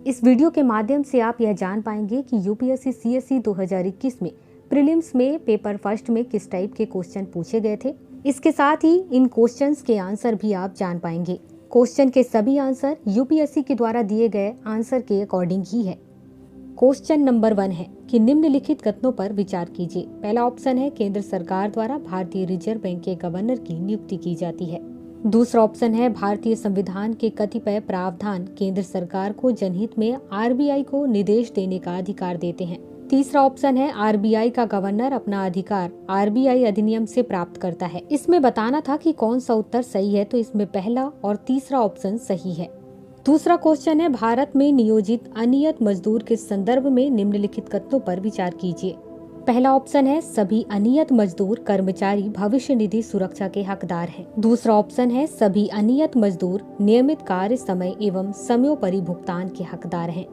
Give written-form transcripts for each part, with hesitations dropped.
इस वीडियो के माध्यम से आप यह जान पाएंगे कि यूपीएससी सीएसई 2021 में प्रीलिम्स में पेपर फर्स्ट में किस टाइप के क्वेश्चन पूछे गए थे। इसके साथ ही इन क्वेश्चंस के आंसर भी आप जान पाएंगे। क्वेश्चन के सभी आंसर यूपीएससी के द्वारा दिए गए आंसर के अकॉर्डिंग ही है। क्वेश्चन नंबर 1 है कि निम्नलिखित कथनों पर विचार कीजिए। पहला ऑप्शन है केंद्र सरकार द्वारा भारतीय रिजर्व बैंक के गवर्नर की नियुक्ति की जाती है। दूसरा ऑप्शन है भारतीय संविधान के कतिपय प्रावधान केंद्र सरकार को जनहित में आरबीआई को निर्देश देने का अधिकार देते हैं। तीसरा ऑप्शन है आरबीआई का गवर्नर अपना अधिकार आरबीआई अधिनियम से प्राप्त करता है। इसमें बताना था कि कौन सा उत्तर सही है, तो इसमें पहला और तीसरा ऑप्शन सही है। दूसरा क्वेश्चन है भारत में नियोजित अनियत मजदूर के संदर्भ में निम्नलिखित कथनों पर विचार कीजिए। पहला ऑप्शन है सभी अनियत मजदूर कर्मचारी भविष्य निधि सुरक्षा के हकदार हैं। दूसरा ऑप्शन है सभी अनियत मजदूर नियमित कार्य समय एवं समयोपरि भुगतान के हकदार हैं।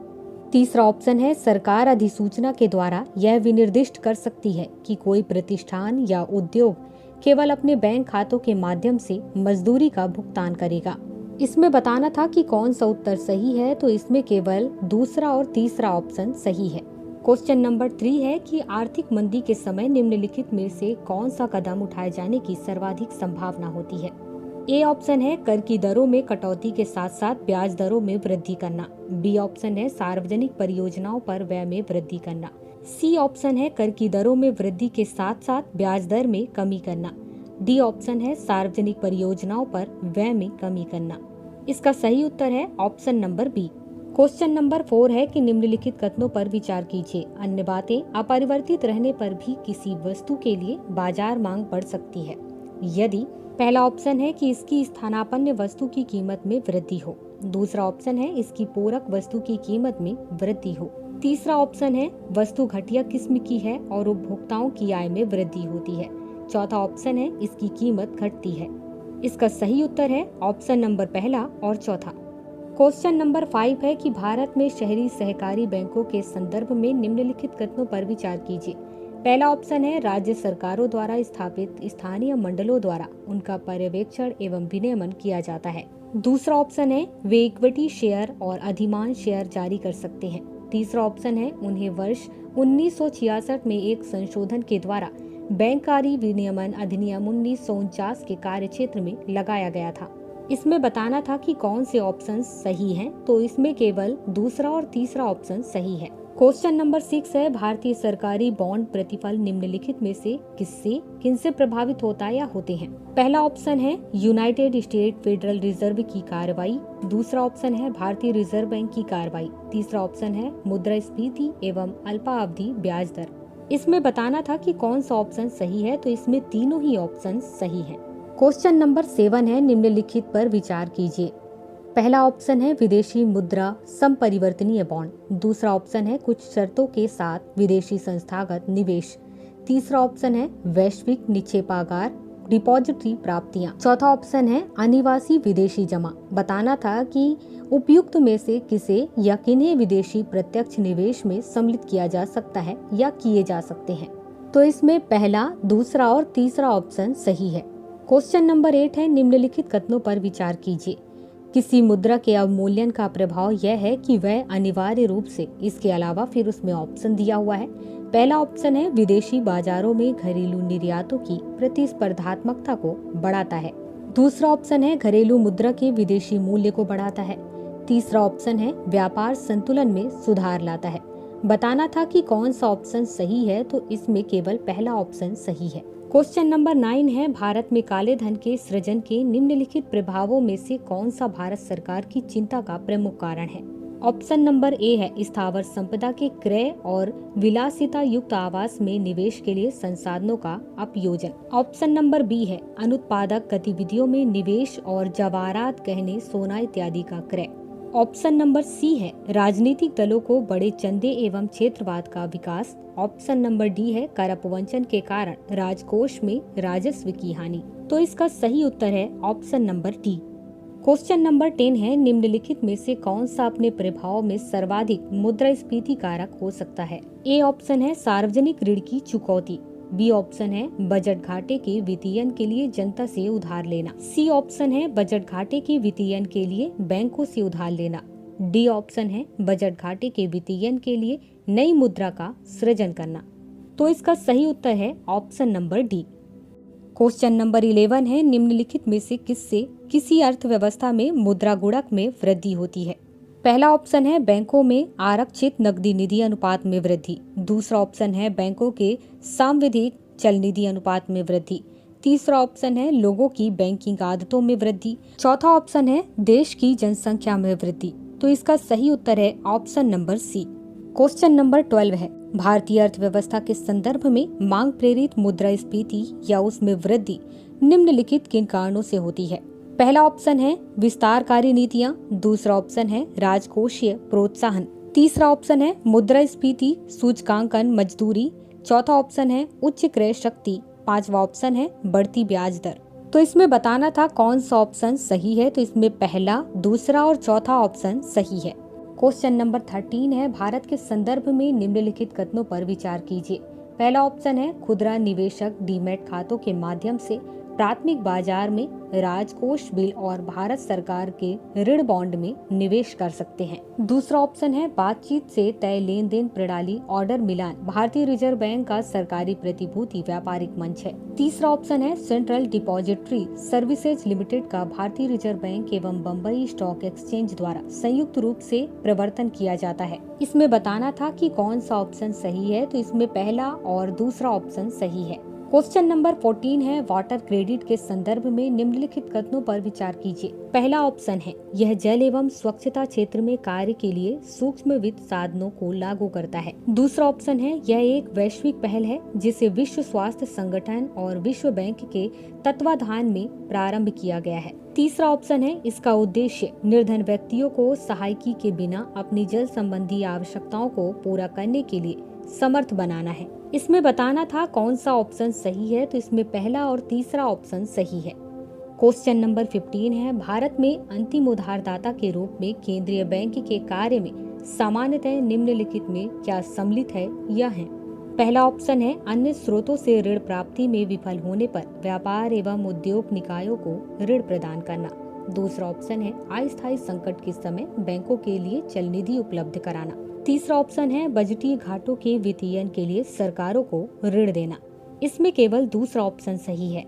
तीसरा ऑप्शन है सरकार अधिसूचना के द्वारा यह विनिर्दिष्ट कर सकती है कि कोई प्रतिष्ठान या उद्योग केवल अपने बैंक खातों के माध्यम से मजदूरी का भुगतान करेगा। इसमें बताना था कि कौन सा उत्तर सही है, तो इसमें केवल दूसरा और तीसरा ऑप्शन सही है। क्वेश्चन नंबर 3 है कि आर्थिक मंदी के समय निम्नलिखित में से कौन सा कदम उठाए जाने की सर्वाधिक संभावना होती है। ए ऑप्शन है कर की दरों में कटौती के साथ साथ ब्याज दरों में वृद्धि करना। बी ऑप्शन है सार्वजनिक परियोजनाओं पर व्यय में वृद्धि करना। सी ऑप्शन है कर की दरों में वृद्धि के साथ साथ ब्याज दर में कमी करना। डी ऑप्शन है सार्वजनिक परियोजनाओं पर व्यय में कमी करना। इसका सही उत्तर है option number B. Question number 4 है कि निम्नलिखित कथनों पर विचार कीजिए। अन्य बातें अपरिवर्तित रहने पर भी किसी वस्तु के लिए बाजार मांग बढ़ सकती है यदि पहला ऑप्शन है कि इसकी स्थानापन्न वस्तु की कीमत में वृद्धि हो। दूसरा ऑप्शन है इसकी पूरक वस्तु की कीमत में वृद्धि हो। तीसरा ऑप्शन है वस्तु घटिया किस्म की है और उपभोक्ताओं की आय में वृद्धि होती है। चौथा ऑप्शन है इसकी कीमत घटती है। इसका सही उत्तर है ऑप्शन नंबर पहला और चौथा। क्वेश्चन नंबर 5 है कि भारत में शहरी सहकारी बैंकों के संदर्भ में निम्नलिखित कथनों पर विचार कीजिए। पहला ऑप्शन है राज्य सरकारों द्वारा स्थापित स्थानीय मंडलों द्वारा उनका पर्यवेक्षण एवं विनियमन किया जाता है। दूसरा ऑप्शन है वे इक्विटी शेयर और अधिमान शेयर जारी कर सकते हैं। तीसरा ऑप्शन है उन्हें वर्ष 1966 में एक संशोधन के द्वारा बैंककारी विनियमन अधिनियम 1949 के कार्यक्षेत्र में लगाया गया था। इसमें बताना था कि कौन से ऑप्शन सही हैं, तो इसमें केवल दूसरा और तीसरा ऑप्शन सही है। क्वेश्चन नंबर 6 है भारतीय सरकारी बॉन्ड प्रतिफल निम्नलिखित में से किनसे प्रभावित होता है या होते हैं। पहला ऑप्शन है यूनाइटेड स्टेट फेडरल रिजर्व की कार्रवाई। दूसरा ऑप्शन है भारतीय रिजर्व बैंक की कार्रवाई। तीसरा ऑप्शन है मुद्रास्फीति एवं अल्पावधि ब्याज दर। इसमें बताना था कि कौन सा ऑप्शन सही है, तो इसमें तीनों ही ऑप्शन सही हैं। क्वेश्चन नंबर 7 है निम्नलिखित पर विचार कीजिए। पहला ऑप्शन है विदेशी मुद्रा संपरिवर्तनीय बॉन्ड। दूसरा ऑप्शन है कुछ शर्तों के साथ विदेशी संस्थागत निवेश। तीसरा ऑप्शन है वैश्विक निक्षेपागार डिपॉजिटरी प्राप्तियां। चौथा ऑप्शन है अनिवासी विदेशी जमा। बताना था कि उपयुक्त में से किसे या किन्हें विदेशी प्रत्यक्ष निवेश में सम्मिलित किया जा सकता है या किए जा सकते हैं, तो इसमें पहला, दूसरा और तीसरा ऑप्शन सही है। क्वेश्चन नंबर 8 है निम्नलिखित कथनों पर विचार कीजिए। किसी मुद्रा के अवमूल्यन का प्रभाव यह है कि वह अनिवार्य रूप से इसके अलावा फिर उसमें ऑप्शन दिया हुआ है। पहला ऑप्शन है विदेशी बाजारों में घरेलू निर्यातों की प्रतिस्पर्धात्मकता को बढ़ाता है। दूसरा ऑप्शन है घरेलू मुद्रा के विदेशी मूल्य को बढ़ाता है। तीसरा ऑप्शन है व्यापार संतुलन में सुधार लाता है। बताना था कि कौन सा ऑप्शन सही है, तो इसमें केवल पहला ऑप्शन सही है। क्वेश्चन नंबर 9 है भारत में काले धन के सृजन के निम्नलिखित प्रभावों में से कौन सा भारत सरकार की चिंता का प्रमुख कारण है। ऑप्शन नंबर ए है स्थावर संपदा के क्रय और विलासिता युक्त आवास में निवेश के लिए संसाधनों का अपयोजन। ऑप्शन नंबर बी है अनुत्पादक गतिविधियों में निवेश और जवाहरात गहने सोना इत्यादि का क्रय। ऑप्शन नंबर सी है राजनीतिक दलों को बड़े चंदे एवं क्षेत्रवाद का विकास। ऑप्शन नंबर डी है कर अपवंचन के कारण राजकोष में राजस्व की हानि। तो इसका सही उत्तर है option number D. Question number 10 है निम्नलिखित में से कौन सा अपने प्रभाव में सर्वाधिक मुद्रास्फीति कारक हो सकता है। ए ऑप्शन है सार्वजनिक ऋण की चुकौती। बी ऑप्शन है बजट घाटे के वित्तीयन के लिए जनता से उधार लेना। सी ऑप्शन है बजट घाटे के वित्तीयन के लिए बैंकों से उधार लेना। डी ऑप्शन है बजट घाटे के वित्तीयन के लिए नई मुद्रा का सृजन करना। तो इसका सही उत्तर है option number D. Question number 11 है, निम्नलिखित में से किससे किसी अर्थव्यवस्था में मुद्रा गुणक में वृद्धि होती है? पहला ऑप्शन है बैंकों में आरक्षित नकदी निधि अनुपात में वृद्धि। दूसरा ऑप्शन है बैंकों के सांविधिक चल निधि अनुपात में वृद्धि। तीसरा ऑप्शन है लोगों की बैंकिंग आदतों में वृद्धि। चौथा ऑप्शन है देश की जनसंख्या में वृद्धि। तो इसका सही उत्तर है option number C. Question number 12 है, भारतीय अर्थव्यवस्था के संदर्भ में मांग प्रेरित मुद्रास्फीति या उसमें वृद्धि निम्नलिखित किन कारणों से होती है? पहला ऑप्शन है विस्तारकारी नीतियां। दूसरा ऑप्शन है राजकोषीय प्रोत्साहन। तीसरा ऑप्शन है मुद्रास्फीति सूचकांकन मजदूरी। चौथा ऑप्शन है उच्च क्रय शक्ति। पांचवा ऑप्शन है बढ़ती ब्याज दर। तो इसमें बताना था कौन सा ऑप्शन सही है। तो इसमें पहला, दूसरा और चौथा ऑप्शन सही है। क्वेश्चन नंबर 13 है, भारत के संदर्भ में निम्नलिखित कथनों पर विचार कीजिए। पहला ऑप्शन है खुदरा निवेशक डीमैट खातों के माध्यम से प्राथमिक बाजार में राजकोष बिल और भारत सरकार के ऋण बॉन्ड में निवेश कर सकते हैं। दूसरा ऑप्शन है बातचीत से तय लेन देन प्रणाली ऑर्डर मिलान भारतीय रिजर्व बैंक का सरकारी प्रतिभूति व्यापारिक मंच है। तीसरा ऑप्शन है सेंट्रल डिपॉजिटरी सर्विसेज लिमिटेड का भारतीय रिजर्व बैंक एवं बम्बई स्टॉक एक्सचेंज द्वारा संयुक्त रूप से प्रवर्तन किया जाता है। इसमें बताना था कि कौन सा ऑप्शन सही है। तो इसमें पहला और दूसरा ऑप्शन सही है। क्वेश्चन नंबर 14 है, वाटर क्रेडिट के संदर्भ में निम्नलिखित कथनों पर विचार कीजिए। पहला ऑप्शन है यह जल एवं स्वच्छता क्षेत्र में कार्य के लिए सूक्ष्म वित्त साधनों को लागू करता है। दूसरा ऑप्शन है यह एक वैश्विक पहल है जिसे विश्व स्वास्थ्य संगठन और विश्व बैंक के तत्वाधान में प्रारंभ किया गया है। तीसरा ऑप्शन है इसका उद्देश्य निर्धन व्यक्तियों को सहायकी के बिना अपनी जल संबंधी आवश्यकताओं को पूरा करने के लिए समर्थ बनाना है। इसमें बताना था कौन सा ऑप्शन सही है। तो इसमें पहला और तीसरा ऑप्शन सही है। क्वेश्चन नंबर 15 है, भारत में अंतिम उधारदाता के रूप में केंद्रीय बैंक के कार्य में सामान्यतः निम्नलिखित में क्या सम्मिलित है या है? पहला ऑप्शन है अन्य स्रोतों से ऋण प्राप्ति में विफल होने पर व्यापार एवं उद्योग निकायों को ऋण प्रदान करना। दूसरा ऑप्शन है अस्थायी संकट के समय बैंकों के लिए चल निधि उपलब्ध कराना। तीसरा ऑप्शन है बजटीय घाटों के वित्तीयन के लिए सरकारों को ऋण देना। इसमें केवल दूसरा ऑप्शन सही है।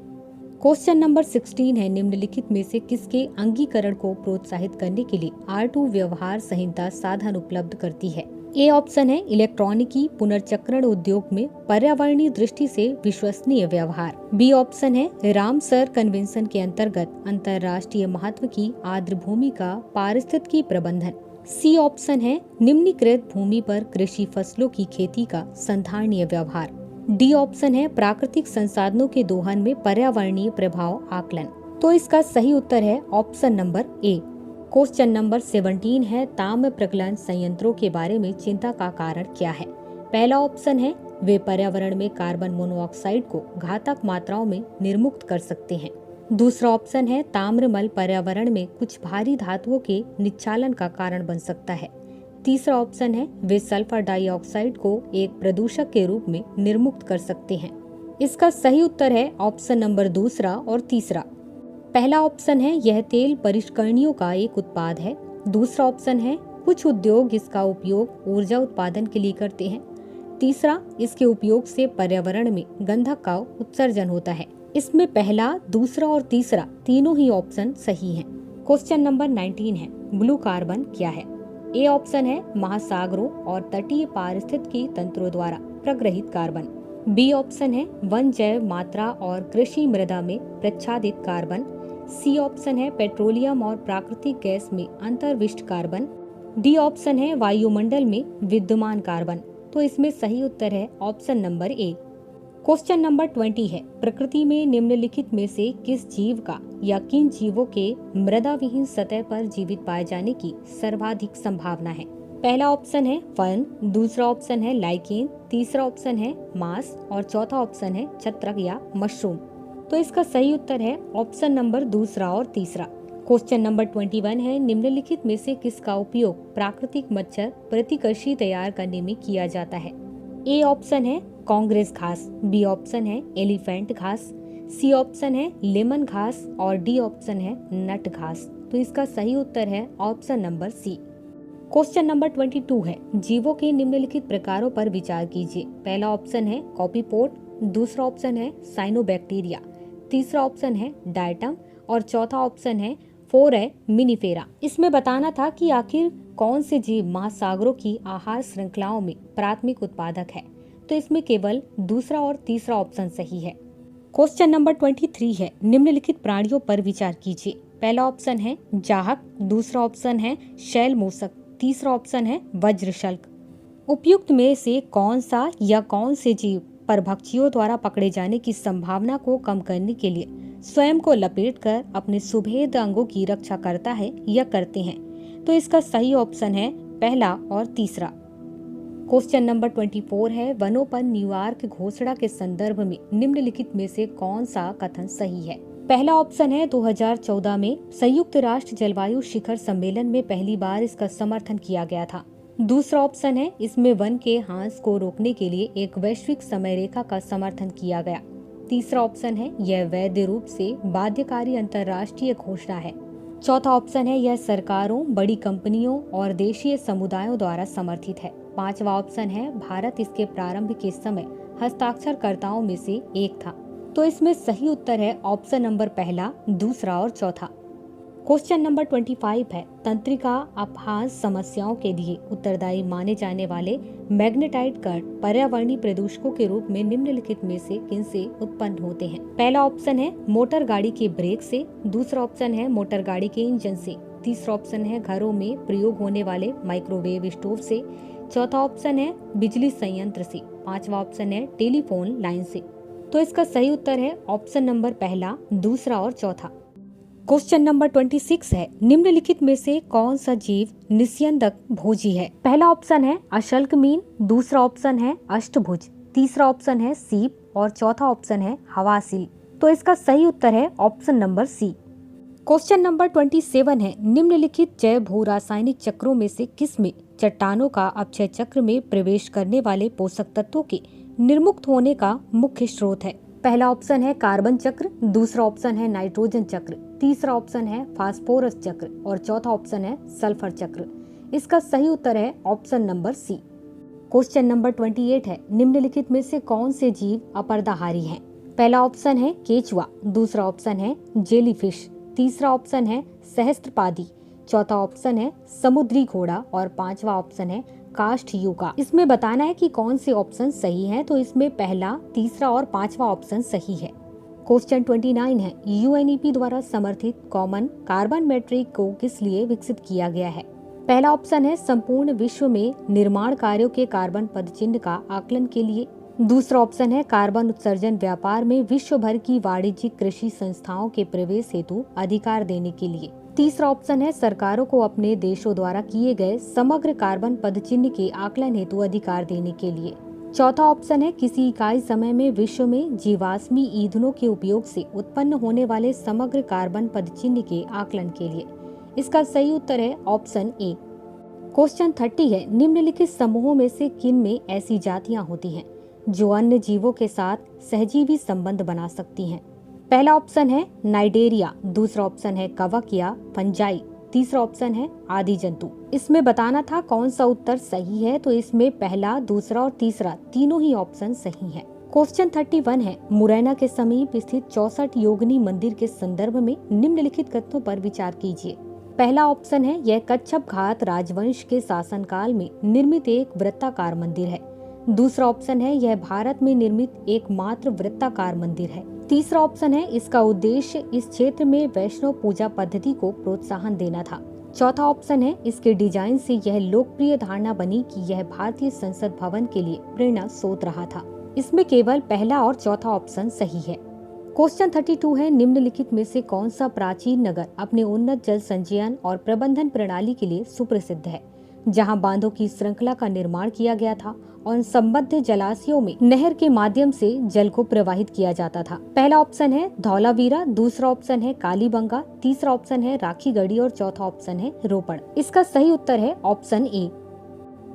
क्वेश्चन नंबर 16 है, निम्नलिखित में से किसके अंगीकरण को प्रोत्साहित करने के लिए R2 व्यवहार संहिता साधन उपलब्ध करती है? ए ऑप्शन है इलेक्ट्रॉनिकी पुनर्चक्रण उद्योग में पर्यावरणीय दृष्टि से विश्वसनीय व्यवहार। बी ऑप्शन है रामसर कन्वेंशन के अंतर्गत अंतर्राष्ट्रीय महत्व की आर्द्र भूमि का पारिस्थितिकी प्रबंधन। सी ऑप्शन है निम्नीकृत भूमि पर कृषि फसलों की खेती का संधारणीय व्यवहार। डी ऑप्शन है प्राकृतिक संसाधनों के दोहन में पर्यावरणीय प्रभाव आकलन। तो इसका सही उत्तर है option number A. Question number 17 है, ताम्र प्रकलन संयंत्रों के बारे में चिंता का कारण क्या है? पहला ऑप्शन है वे पर्यावरण में कार्बन मोनोऑक्साइड को घातक मात्राओं में निर्मुक्त कर सकते हैं। दूसरा ऑप्शन है ताम्रमल पर्यावरण में कुछ भारी धातुओं के निच्चालन का कारण बन सकता है। तीसरा ऑप्शन है वे सल्फर डाइऑक्साइड को एक प्रदूषक के रूप में निर्मुक्त कर सकते हैं। इसका सही उत्तर है ऑप्शन नंबर दूसरा और तीसरा। पहला ऑप्शन है यह तेल परिष्करणियों का एक उत्पाद है। दूसरा ऑप्शन है कुछ उद्योग इसका उपयोग ऊर्जा उत्पादन के लिए करते हैं। तीसरा, इसके उपयोग से पर्यावरण में गंधक का उत्सर्जन होता है। इसमें पहला, दूसरा और तीसरा तीनों ही ऑप्शन सही हैं। क्वेश्चन नंबर 19 है, ब्लू कार्बन क्या है? ए ऑप्शन है महासागरों और तटीय पारिस्थितिकी तंत्रों द्वारा प्रग्रहित कार्बन। बी ऑप्शन है वन जैव मात्रा और कृषि मृदा में प्रच्छादित कार्बन। सी ऑप्शन है पेट्रोलियम और प्राकृतिक गैस में अंतर्विष्ट कार्बन। डी ऑप्शन है वायुमंडल में विद्यमान कार्बन। तो इसमें सही उत्तर है option number A. Question number 20 है, प्रकृति में निम्नलिखित में से किस जीव का या किन जीवों के मृदा विहीन सतह पर जीवित पाए जाने की सर्वाधिक संभावना है? पहला ऑप्शन है फर्न, दूसरा ऑप्शन है लाइकेन, तीसरा ऑप्शन है मांस और चौथा ऑप्शन है छत्रक या मशरूम। तो इसका सही उत्तर है ऑप्शन नंबर दूसरा और तीसरा। क्वेश्चन नंबर 21 है, निम्नलिखित में से किसका उपयोग प्राकृतिक मच्छर प्रतिकर्षी तैयार करने में किया जाता है? ए ऑप्शन है कांग्रेस घास, बी ऑप्शन है एलिफेंट घास, सी ऑप्शन है लेमन घास और डी ऑप्शन है नट घास। तो इसका सही उत्तर है option number C. Question number 22 है, जीवों के निम्नलिखित प्रकारों पर विचार कीजिए। पहला ऑप्शन है कॉपीपोड, दूसरा ऑप्शन है साइनोबैक्टीरिया, तीसरा ऑप्शन है डायटम और चौथा ऑप्शन है फोरैमिनिफेरा। इसमें बताना था कि आखिर कौन से जीव महासागरों की आहार श्रृंखलाओं में प्राथमिक उत्पादक है, तो इसमें केवल दूसरा और तीसरा ऑप्शन सही है। क्वेश्चन नंबर 23 है, निम्नलिखित प्राणियों पर विचार कीजिए। पहला ऑप्शन है जाहक, दूसरा ऑप्शन है शैल मूसक, तीसरा ऑप्शन है वज्रशल्क। उपयुक्त में से कौन सा या कौन से जीव परभक्षियों द्वारा पकड़े जाने की संभावना को कम करने के लिए स्वयं को लपेटकर अपने सुभेद अंगों की रक्षा करता है या करते हैं, तो इसका सही ऑप्शन है पहला और तीसरा। क्वेश्चन नंबर 24 है, वनों पर न्यूयॉर्क घोषणा के संदर्भ में निम्नलिखित में से कौन सा कथन सही है। पहला ऑप्शन है 2014 में संयुक्त राष्ट्र जलवायु शिखर सम्मेलन में पहली बार इसका समर्थन किया गया था। दूसरा ऑप्शन है इसमें वन के ह्रास को रोकने के लिए एक वैश्विक समय रेखा का समर्थन किया गया। तीसरा ऑप्शन है यह वैध रूप से बाध्यकारी अंतर्राष्ट्रीय घोषणा है। चौथा ऑप्शन है यह सरकारों, बड़ी कंपनियों और देशीय समुदायों द्वारा समर्थित है। पांचवा ऑप्शन है भारत इसके प्रारंभ के समय हस्ताक्षरकर्ताओं में से एक था। तो इसमें सही उत्तर है ऑप्शन नंबर पहला, दूसरा और चौथा। क्वेश्चन नंबर 25 है, तंत्रिका अपहास समस्याओं के लिए उत्तरदायी माने जाने वाले मैग्नेटाइट कण पर्यावरणीय प्रदूषकों के रूप में निम्नलिखित में से किन से उत्पन्न होते हैं। पहला ऑप्शन है मोटर गाड़ी के ब्रेक से, दूसरा ऑप्शन है मोटर गाड़ी के इंजन से, तीसरा ऑप्शन है घरों में प्रयोग होने वाले माइक्रोवेव स्टोव से, चौथा ऑप्शन है बिजली संयंत्र से, पांचवा ऑप्शन है टेलीफोन लाइन से। तो इसका सही उत्तर है ऑप्शन नंबर पहला, दूसरा और चौथा। क्वेश्चन नंबर 26 है, निम्नलिखित में से कौन सा जीव निस्यंदक भोजी है। पहला ऑप्शन है अशल्क मीन, दूसरा ऑप्शन है अष्टभुज, तीसरा ऑप्शन है सीप और चौथा ऑप्शन है हवासील। तो इसका सही उत्तर है option number C. Question number 27 है, निम्नलिखित जैव भू रासायनिक चक्रों में से किसमें चट्टानों का अपक्षय चक्र में प्रवेश करने वाले पोषक तत्वों के निर्मुक्त होने का मुख्य स्रोत है। पहला ऑप्शन है कार्बन चक्र, दूसरा ऑप्शन है नाइट्रोजन चक्र, तीसरा ऑप्शन है फास्फोरस चक्र और चौथा ऑप्शन है सल्फर चक्र। इसका सही उत्तर है option number C. Question number 28 है, निम्नलिखित में से कौन से जीव अपर्दाहारी हैं। पहला ऑप्शन है केचुआ, दूसरा ऑप्शन है जेलीफिश, तीसरा ऑप्शन है सहस्त्रपादी, चौथा ऑप्शन है समुद्री घोड़ा और पांचवा ऑप्शन है काष्ठयुगा। इसमें बताना है कि कौन से ऑप्शन सही हैं, तो इसमें पहला, तीसरा और पांचवा ऑप्शन सही है। क्वेश्चन 29 है, यूएनईपी द्वारा समर्थित कॉमन कार्बन मैट्रिक को किस लिए विकसित किया गया है। पहला ऑप्शन है संपूर्ण विश्व में निर्माण कार्यों के कार्बन पदचिह्न का आकलन के लिए, दूसरा ऑप्शन है कार्बन उत्सर्जन व्यापार में विश्व भर की वाणिज्यिक कृषि संस्थाओं के प्रवेश हेतु अधिकार देने के लिए, तीसरा ऑप्शन है सरकारों को अपने देशों द्वारा किए गए समग्र कार्बन पदचिह्न के आकलन हेतु अधिकार देने के लिए, चौथा ऑप्शन है किसी इकाई समय में विश्व में जीवाश्मी ईंधनों के उपयोग से उत्पन्न होने वाले समग्र कार्बन पदचिह्न के आकलन के लिए। इसका सही उत्तर है ऑप्शन ए। क्वेश्चन 30 है, निम्नलिखित समूहों में से किन में ऐसी जातियां होती हैं जो अन्य जीवों के साथ सहजीवी संबंध बना सकती हैं। पहला ऑप्शन है नाइडेरिया, दूसरा ऑप्शन है कवक या फंजाई, तीसरा ऑप्शन है आदि जंतु। इसमें बताना था कौन सा उत्तर सही है, तो इसमें पहला, दूसरा और तीसरा तीनों ही ऑप्शन सही है। क्वेश्चन 31 है, मुरैना के समीप स्थित 64 योगिनी मंदिर के संदर्भ में निम्नलिखित कथनों पर विचार कीजिए। पहला ऑप्शन है यह कच्छप घात राजवंश के शासनकाल में निर्मित एक वृत्ताकार मंदिर है, दूसरा ऑप्शन है यह भारत में निर्मित एकमात्र वृत्ताकार मंदिर है, तीसरा ऑप्शन है इसका उद्देश्य इस क्षेत्र में वैष्णव पूजा पद्धति को प्रोत्साहन देना था, चौथा ऑप्शन है इसके डिजाइन से यह लोकप्रिय धारणा बनी कि यह भारतीय संसद भवन के लिए प्रेरणा स्रोत रहा था। इसमें केवल पहला और चौथा ऑप्शन सही है। क्वेश्चन 32 है, निम्नलिखित में से कौन सा प्राचीन नगर अपने उन्नत जल संचयन और प्रबंधन प्रणाली के लिए सुप्रसिद्ध है, जहां बांधों की श्रृंखला का निर्माण किया गया था और संबद्ध जलाशयों में नहर के माध्यम से जल को प्रवाहित किया जाता था। पहला ऑप्शन है धौलावीरा, दूसरा ऑप्शन है कालीबंगा, तीसरा ऑप्शन है राखीगढ़ी और चौथा ऑप्शन है रोपड़। इसका सही उत्तर है ऑप्शन ए।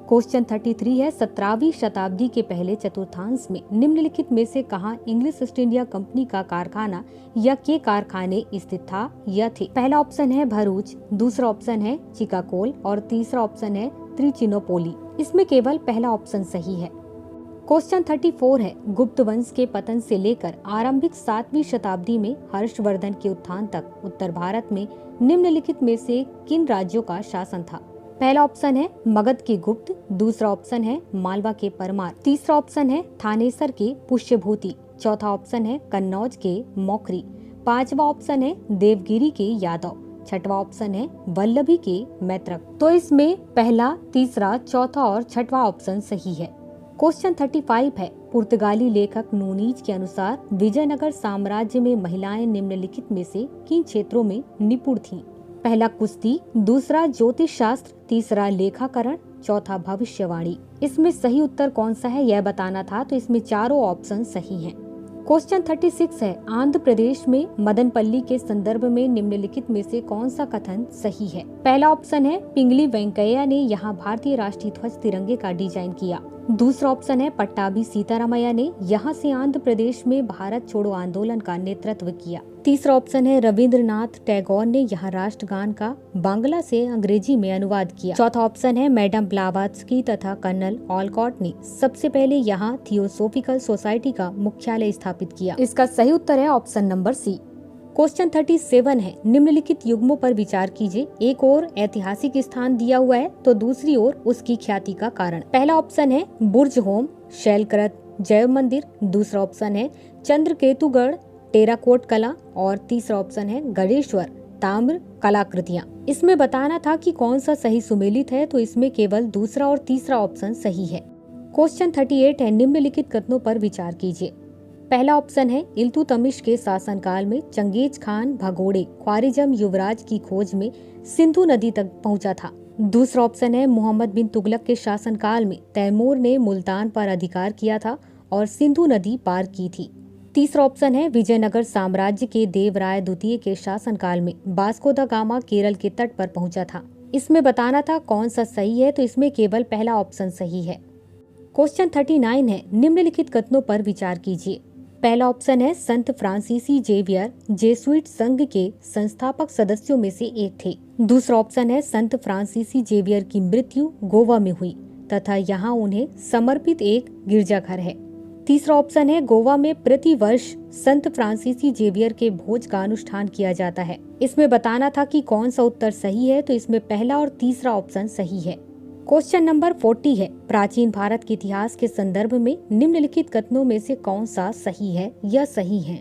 क्वेश्चन 33 है 17वीं शताब्दी के पहले चतुर्थांश में निम्नलिखित में से कहाँ इंग्लिश ईस्ट इंडिया कंपनी का कारखाना या के कारखाने स्थित था या थे। पहला ऑप्शन है भरूच, दूसरा ऑप्शन है चिकागोल और तीसरा ऑप्शन है त्रिचिनोपोली। इसमें केवल पहला ऑप्शन सही है। क्वेश्चन 34 है गुप्त वंश के पतन से लेकर आरंभिक 7वीं शताब्दी में हर्षवर्धन के उत्थान तक उत्तर भारत में निम्नलिखित में से किन राज्यों का शासन था। पहला ऑप्शन है मगध के गुप्त, दूसरा ऑप्शन है मालवा के परमार, तीसरा ऑप्शन है थानेसर के पुष्यभूति, चौथा ऑप्शन है कन्नौज के मौखरी, पांचवा ऑप्शन है देवगिरी के यादव, छठवां ऑप्शन है वल्लभी के मैत्रक। तो इसमें पहला, तीसरा, चौथा और छठवां ऑप्शन सही है। क्वेश्चन 35 है पुर्तगाली लेखक नूनीज के अनुसार विजयनगर साम्राज्य में महिलाएं निम्नलिखित में से किन क्षेत्रों में निपुण थीं। पहला कुश्ती, दूसरा ज्योतिष शास्त्र, तीसरा लेखाकरण, चौथा भविष्यवाणी। इसमें सही उत्तर कौन सा है यह बताना था, तो इसमें चारों ऑप्शन सही हैं। क्वेश्चन 36 है आंध्र प्रदेश में मदनपल्ली के संदर्भ में निम्नलिखित में से कौन सा कथन सही है। पहला ऑप्शन है पिंगली वेंकैया ने यहाँ भारतीय राष्ट्रीय ध्वज तिरंगे का डिजाइन किया, दूसरा ऑप्शन है पट्टाभी सीतारामैया ने यहाँ से आंध्र प्रदेश में भारत छोड़ो आंदोलन का नेतृत्व किया, तीसरा ऑप्शन है रविंद्रनाथ टैगोर ने यहाँ राष्ट्रगान का बांग्ला से अंग्रेजी में अनुवाद किया, चौथा ऑप्शन है मैडम ब्लावात्स्की तथा कर्नल ऑलकॉट ने सबसे पहले यहाँ थियोसोफिकल सोसाइटी का मुख्यालय स्थापित किया। इसका सही उत्तर है ऑप्शन नंबर सी। क्वेश्चन 37 है निम्नलिखित युग्मों पर विचार कीजिए। एक ओर ऐतिहासिक स्थान दिया हुआ है तो दूसरी ओर उसकी ख्याति का कारण। पहला ऑप्शन है बुर्ज होम, शैलकृत, जैव मंदिर, दूसरा ऑप्शन है चंद्रकेतुगढ़, टेराकोट कला और तीसरा ऑप्शन है गणेश्वर ताम्र कलाकृतियाँ। इसमें बताना था कि कौन सा सही सुमेलित है, तो इसमें केवल दूसरा और तीसरा ऑप्शन सही है। क्वेश्चन 38 है निम्नलिखित कथनों पर विचार कीजिए। पहला ऑप्शन है इल्तुतमिश के शासनकाल में चंगेज खान भगोड़े ख्वारिजम युवराज की खोज में सिंधु नदी तक पहुंचा था, दूसरा ऑप्शन है मोहम्मद बिन तुगलक के शासनकाल में तैमूर ने मुल्तान पर अधिकार किया था और सिंधु नदी पार की थी, तीसरा ऑप्शन है विजयनगर साम्राज्य के देवराय द्वितीय के शासनकाल में वास्को द गामा केरल के तट पर पहुंचा था। इसमें बताना था कौन सा सही है, तो इसमें केवल पहला ऑप्शन सही है। क्वेश्चन 39 है निम्नलिखित कथनों पर विचार कीजिए। पहला ऑप्शन है संत फ्रांसीसी जेवियर जेसुइट संघ के संस्थापक सदस्यों में से एक थे, दूसरा ऑप्शन है संत फ्रांसीसी जेवियर की मृत्यु गोवा में हुई तथा यहाँ उन्हें समर्पित एक गिरजाघर है, तीसरा ऑप्शन है गोवा में प्रति वर्ष संत फ्रांसीसी जेवियर के भोज का अनुष्ठान किया जाता है। इसमें बताना था कि कौन सा उत्तर सही है, तो इसमें पहला और तीसरा ऑप्शन सही है। क्वेश्चन नंबर 40 है प्राचीन भारत के इतिहास के संदर्भ में निम्नलिखित कथनों में से कौन सा सही है या सही है।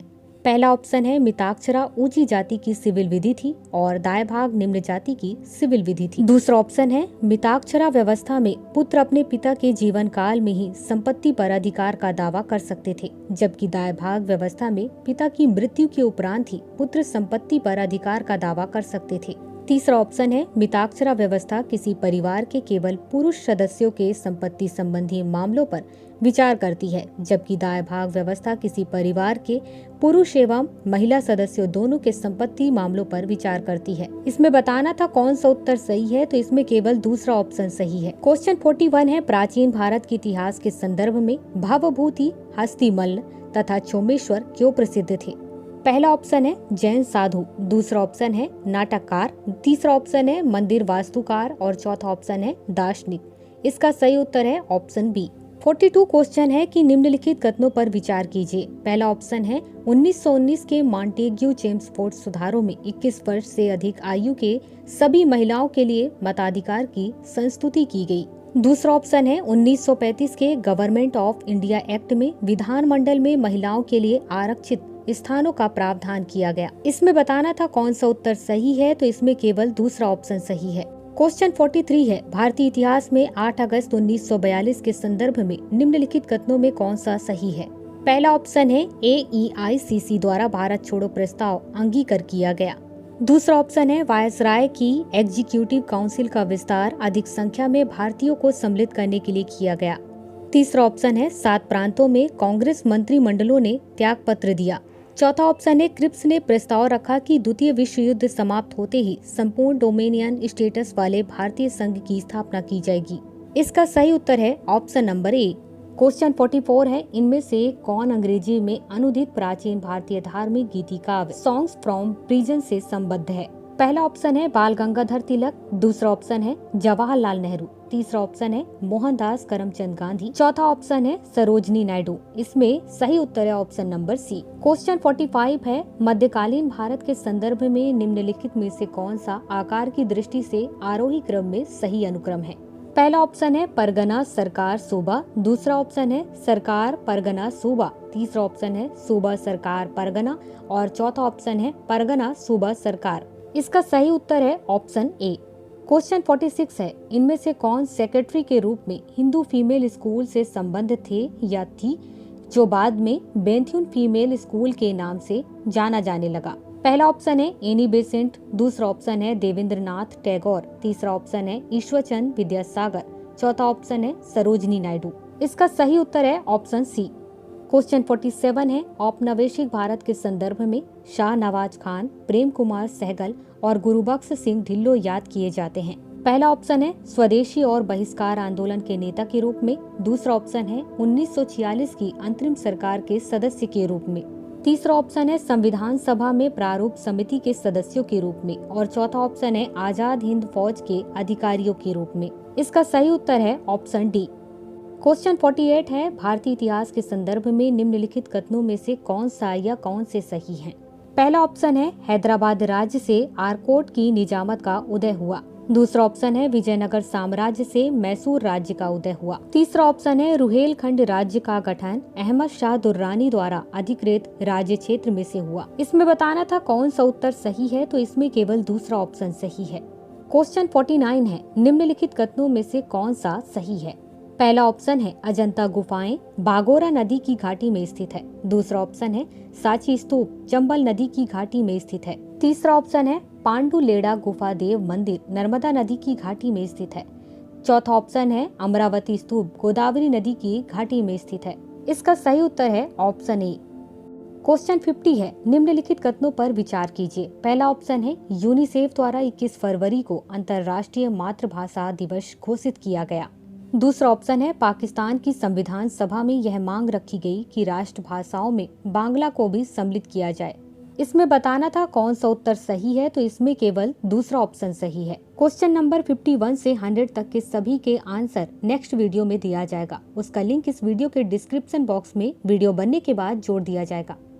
पहला ऑप्शन है मिताक्षरा ऊंची जाति की सिविल विधि थी और दाय भाग निम्न जाति की सिविल विधि थी, दूसरा ऑप्शन है मिताक्षरा व्यवस्था में पुत्र अपने पिता के जीवन काल में ही संपत्ति पर अधिकार का दावा कर सकते थे, जबकि दाय भाग व्यवस्था में पिता की मृत्यु के उपरांत ही पुत्र संपत्ति पर अधिकार का दावा कर सकते थे, तीसरा ऑप्शन है मिताक्षरा व्यवस्था किसी परिवार के केवल पुरुष सदस्यों के संपत्ति संबंधी मामलों पर विचार करती है, जबकि दाय भाग व्यवस्था किसी परिवार के पुरुष एवं महिला सदस्यों दोनों के संपत्ति मामलों पर विचार करती है। इसमें बताना था कौन सा उत्तर सही है, तो इसमें केवल दूसरा ऑप्शन सही है। क्वेश्चन 41 है प्राचीन भारत के इतिहास के संदर्भ में भवभूति, हस्तिमल्ल तथा सोमेश्वर क्यों प्रसिद्ध थे। पहला ऑप्शन है जैन साधु, दूसरा ऑप्शन है नाटककार, तीसरा ऑप्शन है मंदिर वास्तुकार और चौथा ऑप्शन है दार्शनिक। इसका सही उत्तर है ऑप्शन बी। 42 क्वेश्चन है कि निम्नलिखित कथनों पर विचार कीजिए। पहला ऑप्शन है 1919 के मॉन्टेग्यू चेम्सफोर्ड सुधारों में 21 वर्ष से अधिक आयु के सभी महिलाओं के लिए मताधिकार की संस्तुति की गई, दूसरा ऑप्शन है 1935 के गवर्नमेंट ऑफ इंडिया एक्ट में विधानमंडल में महिलाओं के लिए आरक्षित स्थानों का प्रावधान किया गया। इसमें बताना था कौन सा उत्तर सही है, तो इसमें केवल दूसरा ऑप्शन सही है। क्वेश्चन 43 है भारतीय इतिहास में 8 अगस्त 1942 के संदर्भ में निम्नलिखित कथनों में कौन सा सही है। पहला ऑप्शन है AEICC द्वारा भारत छोड़ो प्रस्ताव अंगीकार किया गया, दूसरा ऑप्शन है वायसराय की एग्जीक्यूटिव काउंसिल का विस्तार अधिक संख्या में भारतीयों को सम्मिलित करने के लिए किया गया, तीसरा ऑप्शन है 7 प्रांतों में कांग्रेस मंत्रिमंडलों ने त्याग पत्र दिया, चौथा ऑप्शन है क्रिप्स ने प्रस्ताव रखा कि द्वितीय विश्व युद्ध समाप्त होते ही संपूर्ण डोमिनियन स्टेटस वाले भारतीय संघ की स्थापना की जाएगी। इसका सही उत्तर है ऑप्शन नंबर ए। क्वेश्चन 44 है, इनमें से कौन अंग्रेजी में अनुदित प्राचीन भारतीय धार्मिक गीति काव्य सॉन्ग्स फ्रॉम प्रिजन से संबद्ध है? पहला ऑप्शन है बाल गंगाधर तिलक, दूसरा ऑप्शन है जवाहरलाल नेहरू, तीसरा ऑप्शन है मोहनदास करमचंद गांधी, चौथा ऑप्शन है सरोजनी नायडू। इसमें सही उत्तर है ऑप्शन नंबर सी। क्वेश्चन 45 है, मध्यकालीन भारत के संदर्भ में निम्नलिखित में से कौन सा आकार की दृष्टि से आरोही क्रम में सही अनुक्रम है? पहला ऑप्शन है परगना सरकार सूबा, दूसरा ऑप्शन है सरकार परगना सूबा, तीसरा ऑप्शन है सूबा सरकार परगना और चौथा ऑप्शन है परगना सूबा सरकार। इसका सही उत्तर है ऑप्शन ए। क्वेश्चन 46 है, इनमें से कौन सेक्रेटरी के रूप में हिंदू फीमेल स्कूल से संबंधित थे या थी, जो बाद में बेंथ्यून फीमेल स्कूल के नाम से जाना जाने लगा? पहला ऑप्शन है एनी बेसेंट, दूसरा ऑप्शन है देवेंद्रनाथ टैगोर, तीसरा ऑप्शन है ईश्वरचंद विद्यासागर, चौथा ऑप्शन है सरोजनी नायडू। इसका सही उत्तर है ऑप्शन सी। क्वेश्चन 47 है, औपनिवेशिक भारत के संदर्भ में शाह नवाज खान, प्रेम कुमार सहगल और गुरुबख्श सिंह ढिल्लो याद किए जाते हैं। पहला ऑप्शन है स्वदेशी और बहिष्कार आंदोलन के नेता के रूप में, दूसरा ऑप्शन है 1946 की अंतरिम सरकार के सदस्य के रूप में, तीसरा ऑप्शन है संविधान सभा में प्रारूप समिति के सदस्यों के रूप में और चौथा ऑप्शन है आजाद हिंद फौज के अधिकारियों के रूप में। इसका सही उत्तर है ऑप्शन डी। क्वेश्चन 48 है, भारतीय इतिहास के संदर्भ में निम्नलिखित कथनों में से कौन सा या कौन से सही हैं? पहला ऑप्शन है हैदराबाद राज्य से आरकोट की निजामत का उदय हुआ, दूसरा ऑप्शन है विजयनगर साम्राज्य से मैसूर राज्य का उदय हुआ, तीसरा ऑप्शन है रुहेलखंड राज्य का गठन अहमद शाह दुर्रानी द्वारा अधिकृत राज्य क्षेत्र में से हुआ। इसमें बताना था कौन सा उत्तर सही है, तो इसमें केवल दूसरा ऑप्शन सही है। क्वेश्चन 49 है, निम्नलिखित कथनों में से कौन सा सही है? पहला ऑप्शन है अजंता गुफाएं बागोरा नदी की घाटी में स्थित है, दूसरा ऑप्शन है सांची स्तूप चंबल नदी की घाटी में स्थित है, तीसरा ऑप्शन है पांडुलेड़ा गुफा देव मंदिर नर्मदा नदी की घाटी में स्थित है, चौथा ऑप्शन है अमरावती स्तूप गोदावरी नदी की घाटी में स्थित है। इसका सही उत्तर है ऑप्शन ए। क्वेश्चन 50 है, निम्नलिखित कथनों पर विचार कीजिए। पहला ऑप्शन है यूनिसेफ द्वारा 21 फरवरी को अंतर्राष्ट्रीय मातृभाषा दिवस घोषित किया गया, दूसरा ऑप्शन है पाकिस्तान की संविधान सभा में यह मांग रखी गई कि राष्ट्रभाषाओं में बांग्ला को भी सम्मिलित किया जाए। इसमें बताना था कौन सा उत्तर सही है, तो इसमें केवल दूसरा ऑप्शन सही है। क्वेश्चन नंबर 51 से 100 तक के सभी के आंसर नेक्स्ट वीडियो में दिया जाएगा। उसका लिंक इस वीडियो के डिस्क्रिप्शन बॉक्स में वीडियो बनने के बाद जोड़ दिया जाएगा।